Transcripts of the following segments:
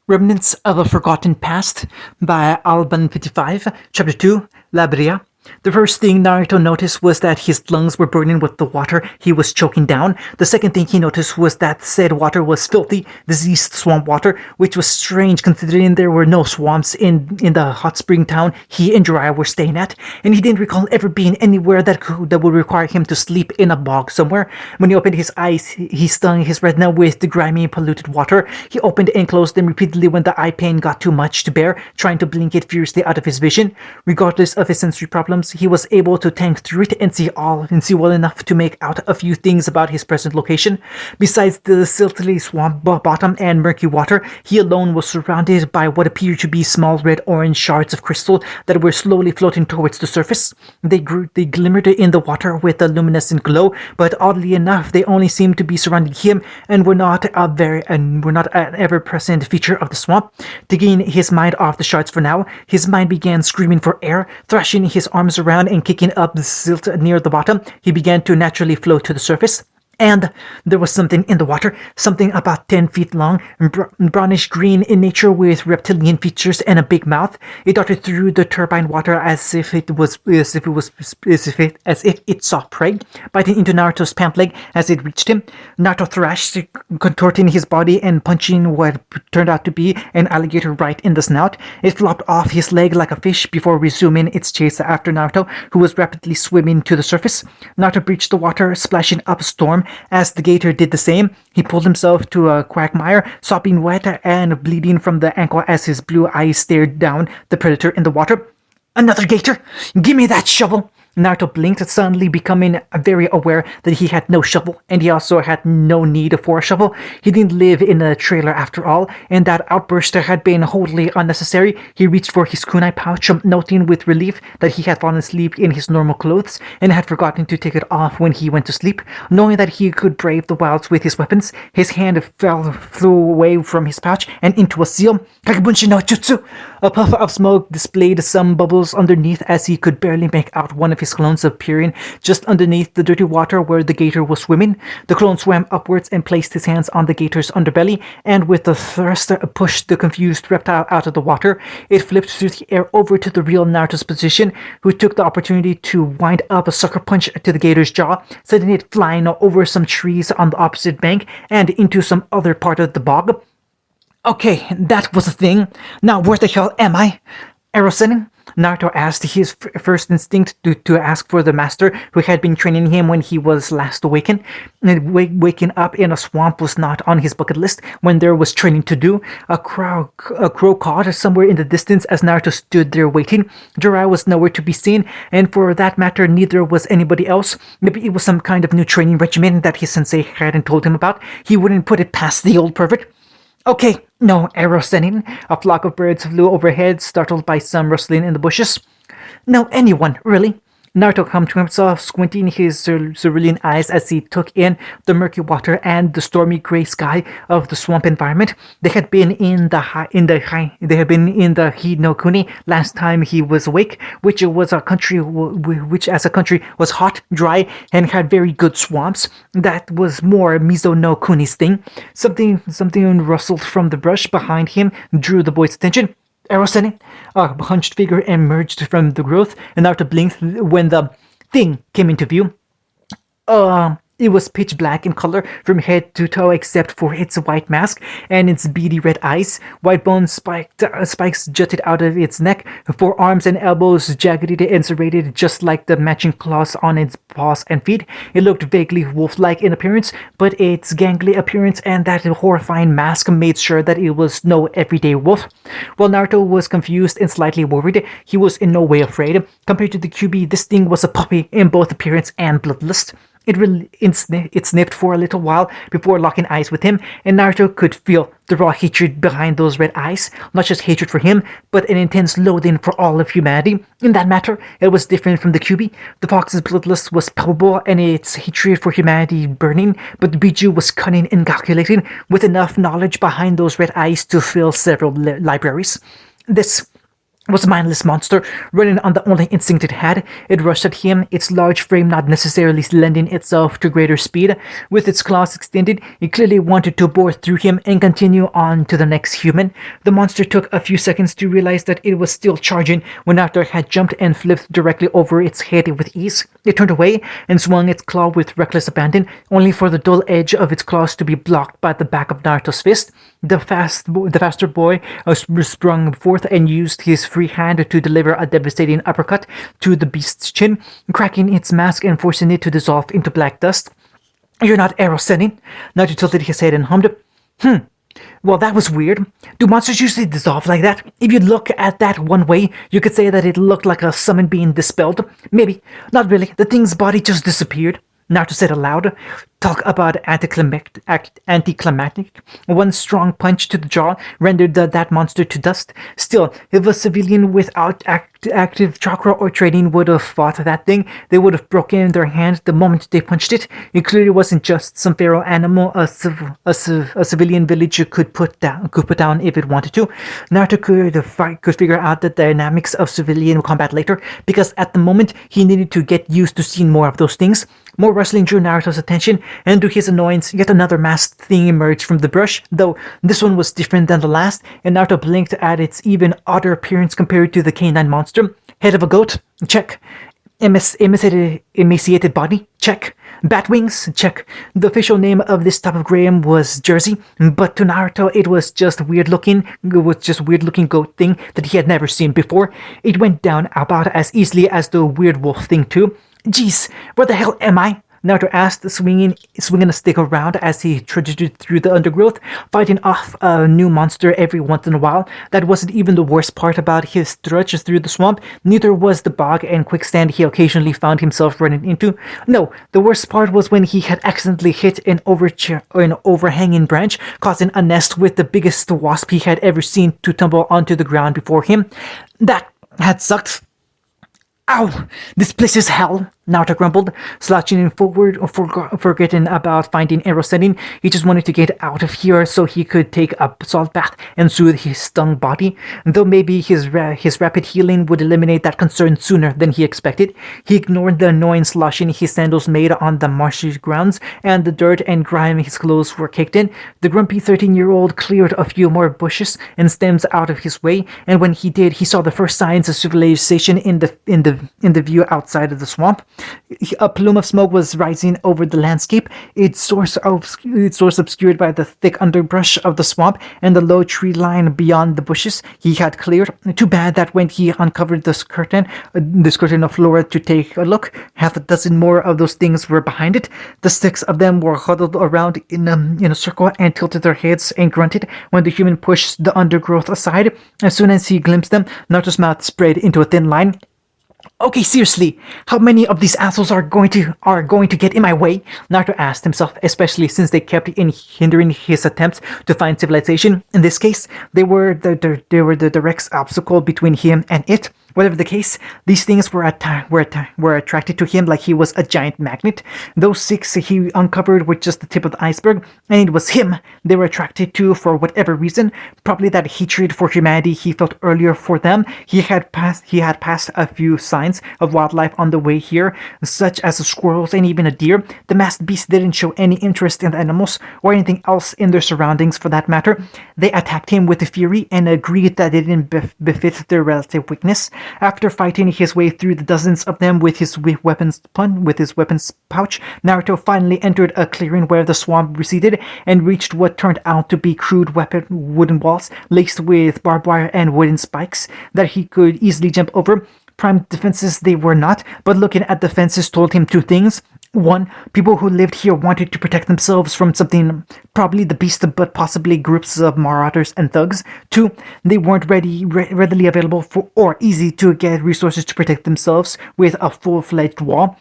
Remnants of a Forgotten Past by Alban 55, Chapter 2, Labria. The first thing Naruto noticed was that his lungs were burning with the water he was choking down. The second thing he noticed was that said water was filthy, diseased swamp water, which was strange considering there were no swamps in the hot spring town he and Jiraiya were staying at, and he didn't recall ever being anywhere that would require him to sleep in a bog somewhere. When he opened his eyes, he stung his retina with the grimy, polluted water. He opened and closed them repeatedly when the eye pain got too much to bear, trying to blink it furiously out of his vision. Regardless of his sensory problems, he was able to tank through it and see well enough to make out a few things about his present location. Besides the siltily swamp bottom and murky water, he alone was surrounded by what appeared to be small red-orange shards of crystal that were slowly floating towards the surface. They glimmered in the water with a luminescent glow, but oddly enough, they only seemed to be surrounding him and were not an ever-present feature of the swamp. Taking his mind off the shards for now, his mind began screaming for air, thrashing his arms around and kicking up the silt near the bottom. He began to naturally float to the surface. And there was something in the water, something about 10 feet long, brownish green in nature with reptilian features and a big mouth. It darted through the turbine water as if it saw prey, biting into Naruto's pant leg as it reached him. Naruto thrashed, contorting his body and punching what turned out to be an alligator right in the snout. It flopped off his leg like a fish before resuming its chase after Naruto, who was rapidly swimming to the surface. Naruto breached the water, splashing up a storm. As the gator did the same, he pulled himself to a quagmire, sopping wet and bleeding from the ankle as his blue eyes stared down the predator in the water. "Another gator! Give me that shovel!" Naruto blinked, suddenly becoming very aware that he had no shovel, and he also had no need for a shovel. He didn't live in a trailer after all, and that outburst had been wholly unnecessary. He reached for his kunai pouch, noting with relief that he had fallen asleep in his normal clothes, and had forgotten to take it off when he went to sleep. Knowing that he could brave the wilds with his weapons, his hand flew away from his pouch and into a seal. Kagebunshi no Jutsu! A puff of smoke displayed some bubbles underneath as he could barely make out one of his clones appearing just underneath the dirty water where the gator was swimming. The clone swam upwards and placed his hands on the gator's underbelly, and with a thrust pushed the confused reptile out of the water. It flipped through the air over to the real Naruto's position, who took the opportunity to wind up a sucker punch to the gator's jaw, sending it flying over some trees on the opposite bank and into some other part of the bog. "Okay, that was a thing. Now where the hell am I?" "Erosen?" Naruto asked, his first instinct to ask for the master who had been training him when he was last awakened. Waking up in a swamp was not on his bucket list when there was training to do. A crow cawed somewhere in the distance as Naruto stood there waiting. Jiraiya was nowhere to be seen, and for that matter, neither was anybody else. Maybe it was some kind of new training regimen that his sensei hadn't told him about. He wouldn't put it past the old pervert. "Okay, no arrow sending." A flock of birds flew overhead, startled by some rustling in the bushes. "No, anyone, really." Naruto came to himself, squinting his cerulean eyes as he took in the murky water and the stormy gray sky of the swamp environment. They had been in the Hinokuni last time he was awake, which as a country was hot, dry, and had very good swamps. That was more Mizo no Kuni's thing. Something rustled from the brush behind him, drew the boy's attention. Erosen, a hunched figure emerged from the growth, and Naruto blinked when the thing came into view. It was pitch black in color from head to toe except for its white mask and its beady red eyes. White bone spikes jutted out of its neck, forearms and elbows jagged and serrated just like the matching claws on its paws and feet. It looked vaguely wolf-like in appearance, but its gangly appearance and that horrifying mask made sure that it was no everyday wolf. While Naruto was confused and slightly worried, he was in no way afraid. Compared to the QB, this thing was a puppy in both appearance and bloodlust. It sniffed for a little while before locking eyes with him, and Naruto could feel the raw hatred behind those red eyes. Not just hatred for him, but an intense loathing for all of humanity. In that matter, it was different from the QB. The fox's bloodlust was palpable and its hatred for humanity burning, but the Biju was cunning and calculating, with enough knowledge behind those red eyes to fill several libraries. This was a mindless monster, running on the only instinct it had. It rushed at him, its large frame not necessarily lending itself to greater speed. With its claws extended, it clearly wanted to bore through him and continue on to the next human. The monster took a few seconds to realize that it was still charging when Arthur had jumped and flipped directly over its head with ease. It turned away and swung its claw with reckless abandon, only for the dull edge of its claws to be blocked by the back of Naruto's fist. The faster boy sprung forth and used his free hand to deliver a devastating uppercut to the beast's chin, cracking its mask and forcing it to dissolve into black dust. "You're not arrow sending?" Naruto tilted his head and hummed. Well, that was weird. Do monsters usually dissolve like that? If you look at that one way, you could say that it looked like a summon being dispelled. Maybe. Not really. The thing's body just disappeared. Naruto said aloud. Talk about anticlimactic. One strong punch to the jaw rendered that monster to dust. Still, if a civilian without active chakra or training would have fought that thing, they would have broken their hand the moment they punched it. It clearly wasn't just some feral animal a civilian village could put down if it wanted to. Naruto could figure out the dynamics of civilian combat later, because at the moment he needed to get used to seeing more of those things. More rustling drew Naruto's attention, and to his annoyance, yet another masked thing emerged from the brush, though this one was different than the last, and Naruto blinked at its even odder appearance compared to the canine monster. Head of a goat? Check. Emaciated body? Check. Bat wings? Check. The official name of this type of Graham was Jersey, but to Naruto it was just weird looking goat thing that he had never seen before. It went down about as easily as the weird wolf thing too. Geez, where the hell am I? Naruto asked, swinging a stick around as he trudged through the undergrowth, fighting off a new monster every once in a while. That wasn't even the worst part about his trudge through the swamp. Neither was the bog and quicksand he occasionally found himself running into. No, the worst part was when he had accidentally hit an overhanging branch, causing a nest with the biggest wasp he had ever seen to tumble onto the ground before him. That had sucked. Ow! This place is hell! Naruto grumbled, slouching forward, forgetting about finding arrow sending. He just wanted to get out of here so he could take a salt bath and soothe his stung body. Though maybe his rapid healing would eliminate that concern sooner than he expected. He ignored the annoying sloshing his sandals made on the marshy grounds and the dirt and grime his clothes were caked in. The grumpy 13-year-old cleared a few more bushes and stems out of his way, and when he did, he saw the first signs of civilization in the view outside of the swamp. A plume of smoke was rising over the landscape, its source obscured by the thick underbrush of the swamp and the low tree line beyond the bushes he had cleared. Too bad that when he uncovered this curtain of flora to take a look, half a dozen more of those things were behind it. The 6 of them were huddled around in a circle and tilted their heads and grunted when the human pushed the undergrowth aside. As soon as he glimpsed them, Naruto's mouth spread into a thin line. Okay, seriously, how many of these assholes are going to get in my way? Naruto asked himself, especially since they kept hindering his attempts to find civilization. In this case, they were the direct obstacle between him and it. Whatever the case, these things were attracted to him like he was a giant magnet. Those 6 he uncovered were just the tip of the iceberg, and it was him they were attracted to for whatever reason. Probably that hatred for humanity he felt earlier for them. He had passed a few signs of wildlife on the way here, such as squirrels and even a deer. The masked beast didn't show any interest in animals or anything else in their surroundings for that matter. They attacked him with fury and agreed that it didn't befit their relative weakness. After fighting his way through the dozens of them with his weapons pouch, Naruto finally entered a clearing where the swamp receded and reached what turned out to be crude wooden walls laced with barbed wire and wooden spikes that he could easily jump over. Prime defenses they were not, but looking at the fences told him 2 things. 1. People who lived here wanted to protect themselves from something, probably the beast, but possibly groups of marauders and thugs. 2. They weren't readily available for or easy to get resources to protect themselves with a full-fledged wall.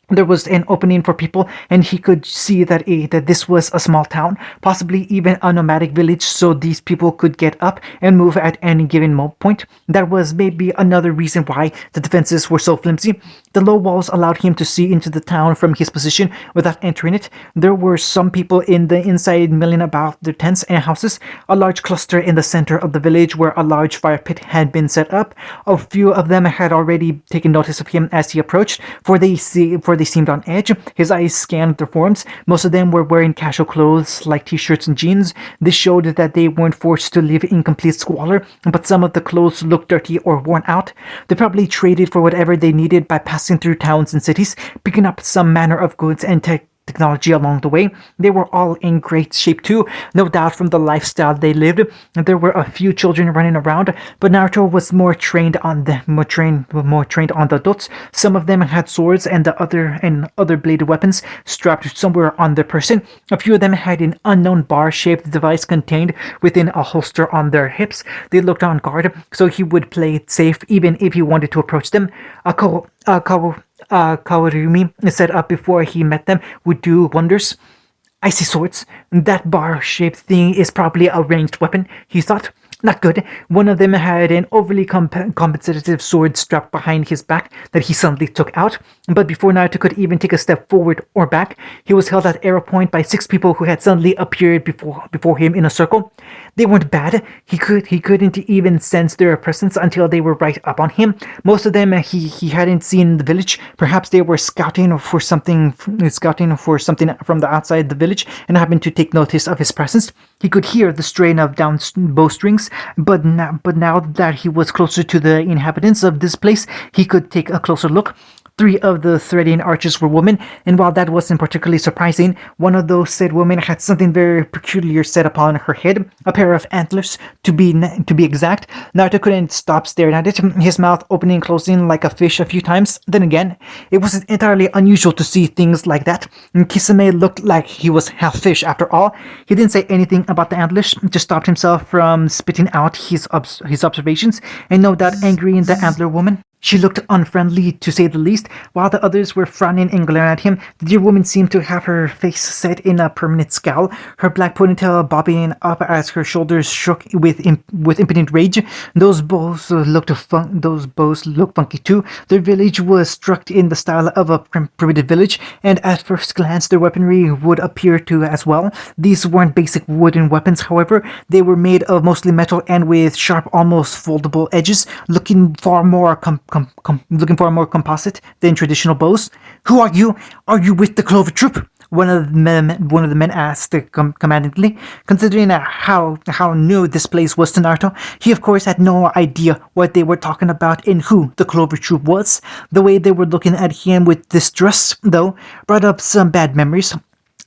There was an opening for people, and he could see that this was a small town, possibly even a nomadic village, so these people could get up and move at any given point. That was maybe another reason why the defenses were so flimsy. The low walls allowed him to see into the town from his position without entering it. There were some people in the inside milling about their tents and houses, a large cluster in the center of the village where a large fire pit had been set up. A few of them had already taken notice of him as he approached, for they seemed on edge. His eyes scanned their forms. Most of them were wearing casual clothes like t-shirts and jeans. This showed that they weren't forced to live in complete squalor, but some of the clothes looked dirty or worn out. They probably traded for whatever they needed by passing through towns and cities, picking up some manner of goods and technology along the way. They were all in great shape too, no doubt from the lifestyle they lived. There were a few children running around, but Naruto was more trained on the adults. Some of them had swords and other bladed weapons strapped somewhere on their person. A few of them had an unknown bar-shaped device contained within a holster on their hips. They looked on guard, so he would play it safe even if he wanted to approach them. Kawarumi set up before he met them would do wonders. I see swords. That bar-shaped thing is probably a ranged weapon, he thought. Not good. One of them had an overly compensative sword strapped behind his back that he suddenly took out. But before Naruto could even take a step forward or back, he was held at arrow point by 6 people who had suddenly appeared before him in a circle. They weren't bad. He couldn't even sense their presence until they were right up on him. Most of them he hadn't seen in the village. Perhaps they were scouting for something from the outside the village and happened to take notice of his presence. He could hear the strain of down bowstrings, but now that he was closer to the inhabitants of this place, he could take a closer look. 3 of the threading archers were women, and while that wasn't particularly surprising, one of those said women had something very peculiar set upon her head, a pair of antlers, to be exact. Naruto couldn't stop staring at it, his mouth opening and closing like a fish a few times. Then again, it wasn't entirely unusual to see things like that. And Kisame looked like he was half fish after all. He didn't say anything about the antlers, just stopped himself from spitting out his observations, and no doubt angry in the antler woman. She looked unfriendly, to say the least. While the others were frowning and glaring at him, the dear woman seemed to have her face set in a permanent scowl, her black ponytail bobbing up as her shoulders shook with impotent rage. Those bows looked funky too. Their village was struck in the style of a primitive village, and at first glance their weaponry would appear to as well. These weren't basic wooden weapons, however. They were made of mostly metal and with sharp, almost foldable edges, looking far more composite than traditional bows. Who are you? Are you with the Clover Troop? One of the men asked commandingly. Considering how new this place was to Naruto, he of course had no idea what they were talking about and who the Clover Troop was. The way they were looking at him with distrust, though, brought up some bad memories.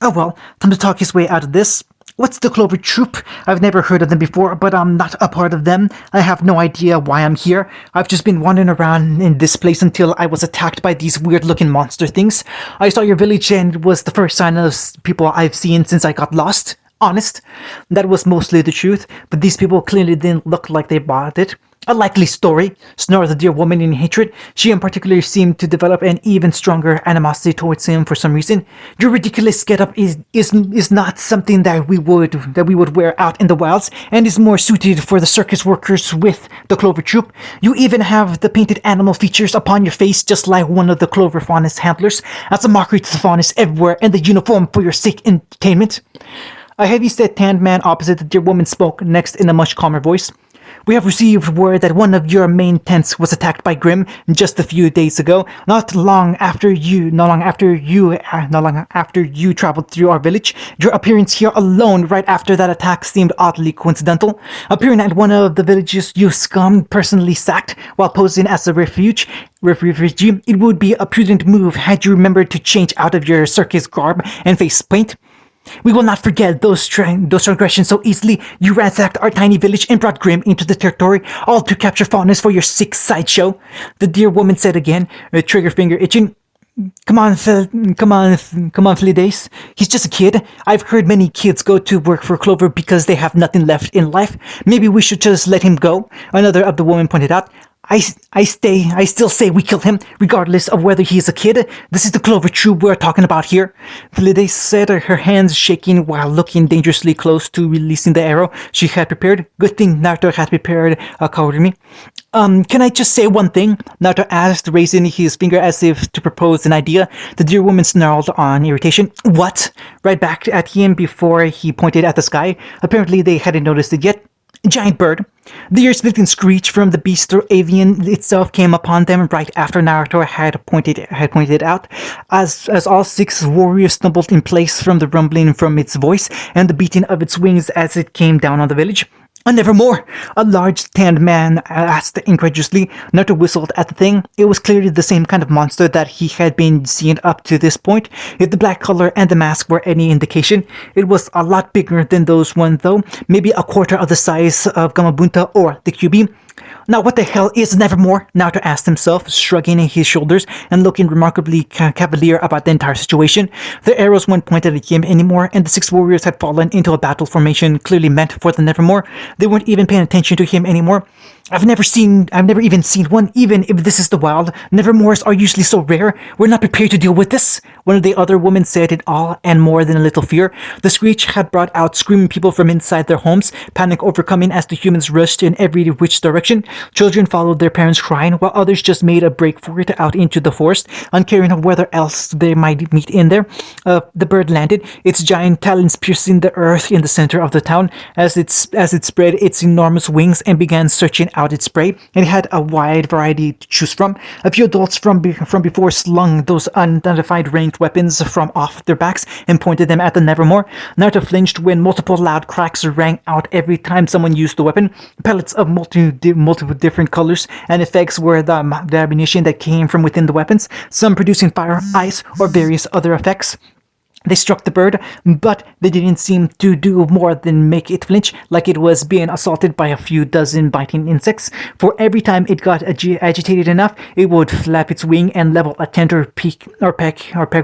Oh well, time to talk his way out of this. What's the Clover Troop? I've never heard of them before, but I'm not a part of them. I have no idea why I'm here. I've just been wandering around in this place until I was attacked by these weird-looking monster things. I saw your village and it was the first sign of people I've seen since I got lost. Honest. That was mostly the truth, but these people clearly didn't look like they bought it. A likely story, snarled the dear woman in hatred. She in particular seemed to develop an even stronger animosity towards him for some reason. Your ridiculous getup is not something that we would wear out in the wilds, and is more suited for the circus workers with the Clover Troop. You even have the painted animal features upon your face, just like one of the Clover Faunus handlers, as a mockery to the Faunus everywhere, and the uniform for your sick entertainment. A heavy-set tanned man opposite the dear woman spoke next in a much calmer voice. We have received word that one of your main tents was attacked by Grimm just a few days ago, not long after you traveled through our village. Your appearance here alone right after that attack seemed oddly coincidental. Appearing at one of the villages you scum personally sacked while posing as a refugee, it would be a prudent move had you remembered to change out of your circus garb and face paint. We will not forget those transgressions so easily. You ransacked our tiny village and brought Grimm into the territory, all to capture Faunus for your sick sideshow. The dear woman said again, her trigger finger itching. Come on, Philides. He's just a kid. I've heard many kids go to work for Clover because they have nothing left in life. Maybe we should just let him go, another of the women pointed out. I still say we kill him, regardless of whether he is a kid. This is the Clover Troop we're talking about here. Felidae said, her hands shaking while looking dangerously close to releasing the arrow she had prepared. Good thing Naruto had prepared accordingly. Can I just say one thing? Naruto asked, raising his finger as if to propose an idea. The dear woman snarled on irritation. What? Right back at him before he pointed at the sky. Apparently they hadn't noticed it yet. Giant bird. The ear-splitting screech from the beast or avian itself came upon them right after Naruto had pointed out, as all six warriors stumbled in place from the rumbling from its voice and the beating of its wings as it came down on the village. Nevermore! A large tanned man asked incredulously. Naruto whistled at the thing. It was clearly the same kind of monster that he had been seeing up to this point. If the black color and the mask were any indication, it was a lot bigger than those one though, maybe a quarter of the size of Gamabunta or the QB. Now what the hell is Nevermore? Naruto asked himself, shrugging his shoulders and looking remarkably cavalier about the entire situation. The arrows weren't pointed at him anymore, and the six warriors had fallen into a battle formation clearly meant for the Nevermore. They weren't even paying attention to him anymore. I've never even seen one, even if this is the wild. Nevermores are usually so rare. We're not prepared to deal with this. One of the other women said in awe and more than a little fear. The screech had brought out screaming people from inside their homes, panic overcoming as the humans rushed in every which direction. Children followed their parents crying, while others just made a break for it out into the forest, uncaring of whether else they might meet in there. The bird landed, its giant talons piercing the earth in the center of the town as it spread its enormous wings and began searching out its prey. And it had a wide variety to choose from. A few adults from before slung those unidentified ranged weapons from off their backs and pointed them at the Nevermore. Naruto flinched when multiple loud cracks rang out every time someone used the weapon. Pellets of multiple different colors and effects were the ammunition that came from within the weapons, some producing fire, ice, or various other effects. They struck the bird, but they didn't seem to do more than make it flinch, like it was being assaulted by a few dozen biting insects. For every time it got agitated enough, it would flap its wing and level a tender peck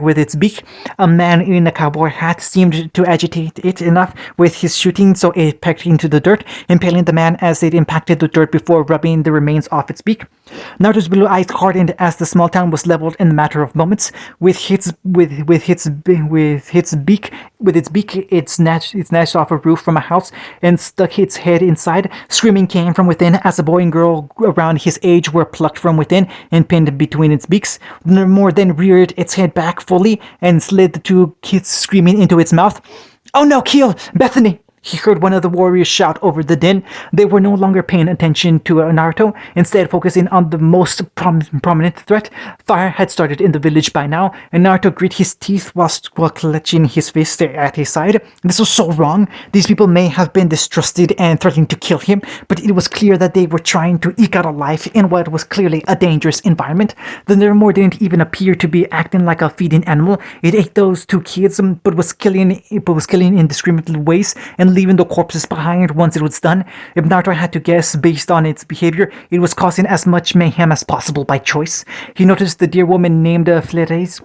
with its beak. A man in a cowboy hat seemed to agitate it enough with his shooting, so it pecked into the dirt, impaling the man as it impacted the dirt before rubbing the remains off its beak. Naruto's blue eyes hardened as the small town was leveled in a matter of moments. With its beak, it snatched off a roof from a house and stuck its head inside. Screaming came from within as a boy and girl around his age were plucked from within and pinned between its beaks. Nevermore then reared its head back fully and slid the two kids screaming into its mouth. "Oh no, kill Bethany!" He heard one of the warriors shout over the din. They were no longer paying attention to Naruto, instead focusing on the most prominent threat. Fire had started in the village by now, and Naruto grit his teeth while clutching his fist at his side. This was so wrong. These people may have been distrusted and threatening to kill him, but it was clear that they were trying to eke out a life in what was clearly a dangerous environment. The Nevermore didn't even appear to be acting like a feeding animal. It ate those two kids, but was killing in indiscriminate ways and leaving the corpses behind once it was done. If Naruto had to guess based on its behavior, it was causing as much mayhem as possible by choice. He noticed the dear woman named Flides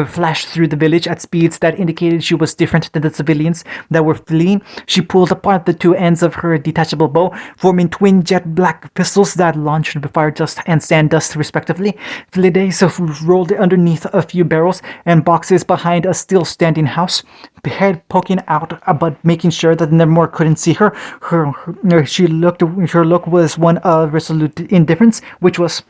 flashed through the village at speeds that indicated she was different than the civilians that were fleeing. She pulled apart the two ends of her detachable bow, forming twin jet black pistols that launched fire dust and sand dust respectively. Flides rolled underneath a few barrels and boxes behind a still standing house, head poking out but making sure that Nevermore couldn't see her. Her look was one of resolute indifference, which was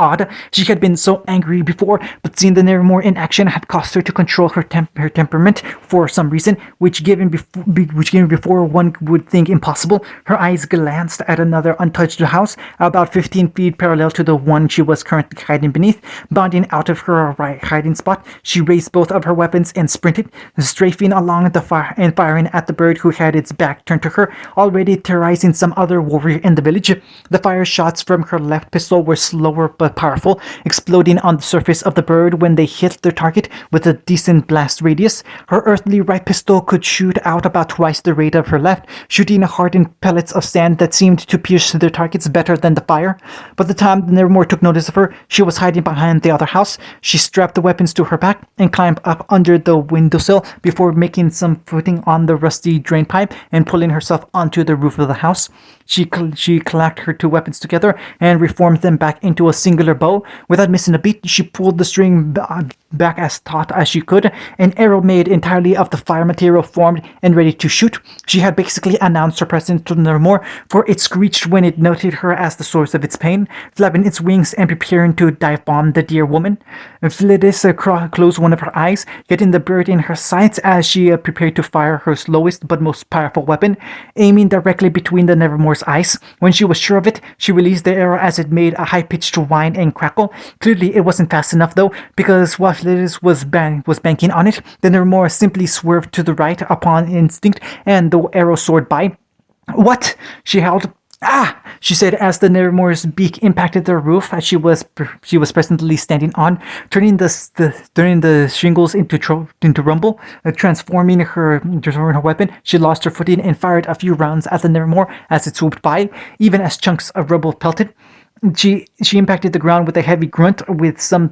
odd. She had been so angry before, but seeing the Nevermore in action had caused her to control her temperament for some reason, which given before one would think impossible. Her eyes glanced at another untouched house, about 15 feet parallel to the one she was currently hiding beneath. Bounding out of her hiding spot, she raised both of her weapons and sprinted, strafing along the fire and firing at the bird who had its back turned to her, already terrorizing some other warrior in the village. The fire shots from her left pistol were slower but powerful, exploding on the surface of the bird when they hit their target with a decent blast radius. Her earthly right pistol could shoot out about twice the rate of her left, shooting hardened pellets of sand that seemed to pierce their targets better than the fire. By the time the Nevermore took notice of her, she was hiding behind the other house. She strapped the weapons to her back and climbed up under the windowsill before making some footing on the rusty drain pipe and pulling herself onto the roof of the house. She clacked her two weapons together and reformed them back into a singular bow. Without missing a beat, she pulled the string back as taut as she could. An arrow made entirely of the fire material formed and ready to shoot. She had basically announced her presence to the Nevermore, for it screeched when it noted her as the source of its pain, flapping its wings and preparing to dive bomb the dear woman. Phyllis closed one of her eyes, getting the bird in her sights as she prepared to fire her slowest but most powerful weapon, aiming directly between the Nevermore's eyes. When she was sure of it, she released the arrow as it made a high-pitched whine and crackle. Clearly, it wasn't fast enough though, because while Phyllis was banking on it, the Nevermore simply swerved to the right upon instinct, and the arrow soared by. "What?" she howled. "Ah!" she said as the Nevermore's beak impacted the roof as she was presently standing on, turning the shingles into rumble. Transforming her weapon, she lost her footing and fired a few rounds at the Nevermore as it swooped by, even as chunks of rubble pelted. She impacted the ground with a heavy grunt, with some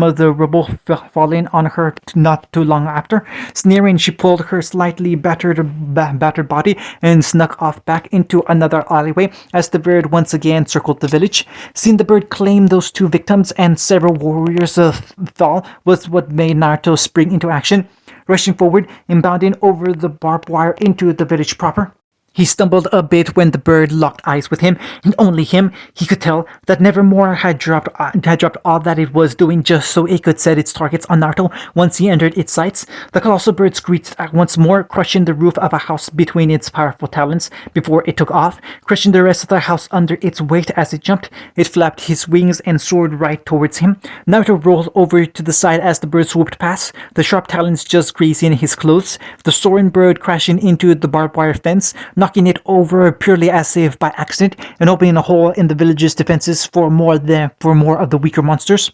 of the rubble falling on her not too long after. Sneering, she pulled her slightly battered body and snuck off back into another alleyway as the bird once again circled the village. Seeing the bird claim those two victims and several warriors fall was what made Naruto spring into action, rushing forward and bounding over the barbed wire into the village proper. He stumbled a bit when the bird locked eyes with him, and only him. He could tell that Nevermore had dropped all that it was doing just so it could set its targets on Naruto once he entered its sights. The colossal bird screeched once more, crushing the roof of a house between its powerful talons before it took off, crushing the rest of the house under its weight as it jumped. It flapped his wings and soared right towards him. Naruto rolled over to the side as the bird swooped past, the sharp talons just grazing his clothes, the soaring bird crashing into the barbed wire fence, knocking it over purely as if by accident, and opening a hole in the village's defenses for more of the weaker monsters.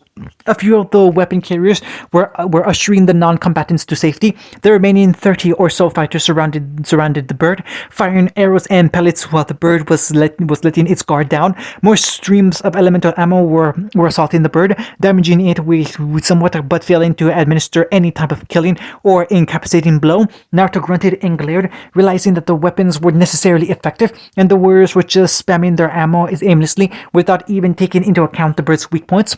A few of the weapon carriers were ushering the non-combatants to safety. The remaining 30 or so fighters surrounded the bird, firing arrows and pellets while the bird was letting its guard down. More streams of elemental ammo were assaulting the bird, damaging it with somewhat, but failing to administer any type of killing or incapacitating blow. Naruto grunted and glared, realizing that the weapons were necessarily effective, and the warriors were just spamming their ammo aimlessly without even taking into account the bird's weak points.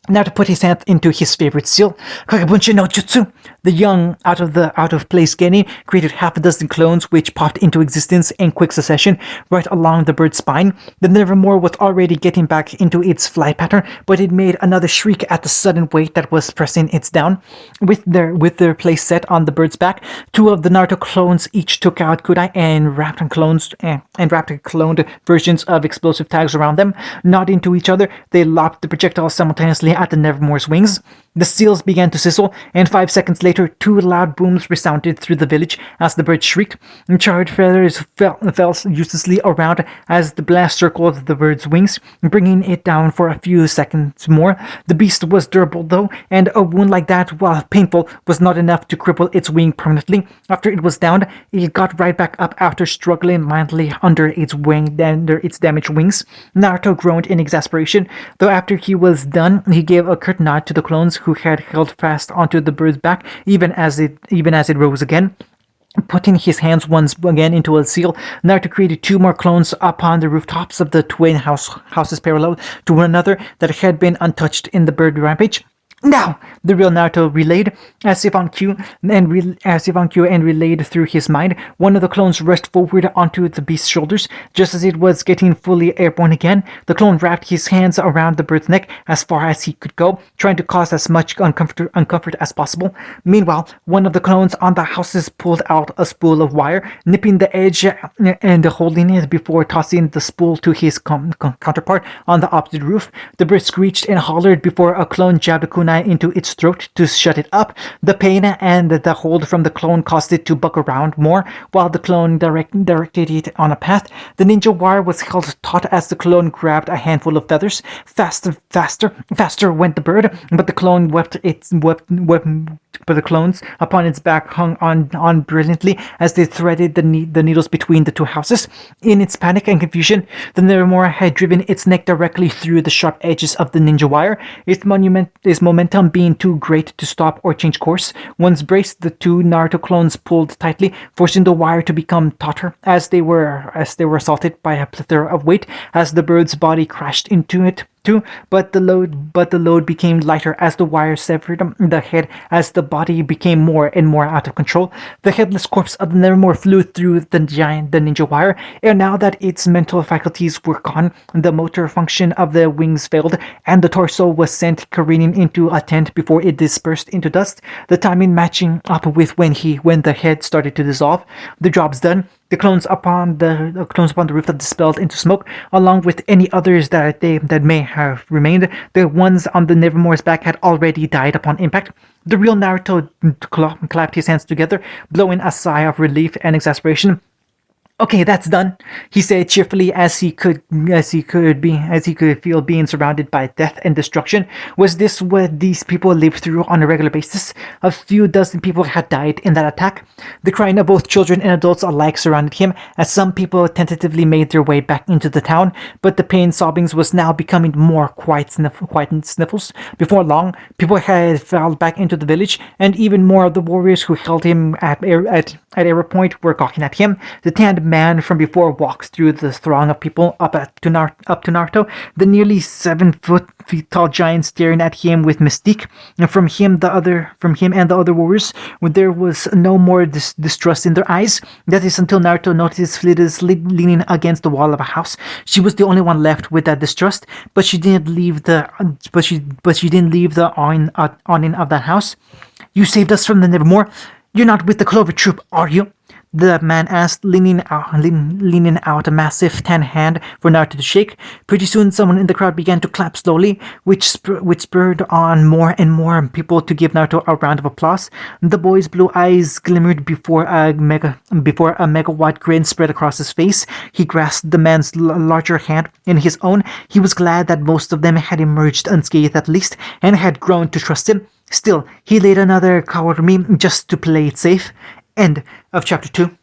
Naruto put his hand into his favorite seal, Kagabunchi no Jutsu. The young, out of place Genin created half a dozen clones which popped into existence in quick succession right along the bird's spine. The Nevermore was already getting back into its flight pattern, but it made another shriek at the sudden weight that was pressing it down. With their place set on the bird's back, two of the Naruto clones each took out kunai and wrapped cloned versions of explosive tags around them. Nodding to each other, they lobbed the projectiles simultaneously at the Nevermore's wings. The seals began to sizzle, and 5 seconds later, two loud booms resounded through the village as the bird shrieked. Charred feathers fell uselessly around as the blast circled the bird's wings, bringing it down for a few seconds more. The beast was durable though, and a wound like that, while painful, was not enough to cripple its wing permanently. After it was downed, it got right back up after struggling mildly under its damaged wings. Naruto groaned in exasperation, though after he was done, he gave a curt nod to the clones who had held fast onto the bird's back even as it rose again. Putting his hands once again into a seal, Naruto created two more clones upon the rooftops of the twin houses parallel to one another that had been untouched in the bird rampage. "Now!" the real Naruto relayed, as if on cue and relayed through his mind. One of the clones rushed forward onto the beast's shoulders. Just as it was getting fully airborne again, the clone wrapped his hands around the bird's neck as far as he could go, trying to cause as much uncomfort as possible. Meanwhile, one of the clones on the houses pulled out a spool of wire, nipping the edge and holding it before tossing the spool to his counterpart on the opposite roof. The bird screeched and hollered before a clone jabbed a kunai kunai into its throat to shut it up. The pain and the hold from the clone caused it to buck around more, while the clone directed it on a path. The ninja wire was held taut as the clone grabbed a handful of feathers. Faster went the bird, but the clone but the clones upon its back hung on brilliantly as they threaded the needles between the two houses. In its panic and confusion, the Nevermore had driven its neck directly through the sharp edges of the ninja wire, its momentum being too great to stop or change course. Once braced, the two Naruto clones pulled tightly, forcing the wire to become tauter as they were assaulted by a plethora of weight as the bird's body crashed into it too, but the load became lighter as the wire severed the head as the body became more and more out of control. The headless corpse of the Nevermore flew through the ninja wire, and now that its mental faculties were gone, the motor function of the wings failed, and the torso was sent careening into a tent before it dispersed into dust, the timing matching up with when the head started to dissolve. The job's done. The clones upon the roof had dispelled into smoke, along with any others that may have remained. The ones on the Nevermore's back had already died upon impact. The real Naruto clapped his hands together, blowing a sigh of relief and exasperation. "Okay, that's done," he said cheerfully as he could feel being surrounded by death and destruction. Was this what these people lived through on a regular basis? A few dozen people had died in that attack. The crying of both children and adults alike surrounded him as some people tentatively made their way back into the town, but the pain sobbings was now becoming more quiet sniffles. Before long, people had filed back into the village, and even more of the warriors who held him at arrow point were gawking at him. The tanned man from before walked through the throng of people up to Naruto, the nearly 7 feet tall giant staring at him with mystique. And from him and the other warriors, there was no more distrust in their eyes. That is until Naruto noticed Phyllis leaning against the wall of a house. She was the only one left with that distrust, but she didn't leave the awning of that house. "You saved us from the Nevermore. You're not with the Clover Troop, are you?" the man asked, leaning out a massive tan hand for Naruto to shake. Pretty soon, someone in the crowd began to clap slowly, which spurred on more and more people to give Naruto a round of applause. The boy's blue eyes glimmered before a megawatt grin spread across his face. He grasped the man's larger hand in his own. He was glad that most of them had emerged unscathed at least, and had grown to trust him. Still, he laid another kawarimi just to play it safe. End of chapter 2.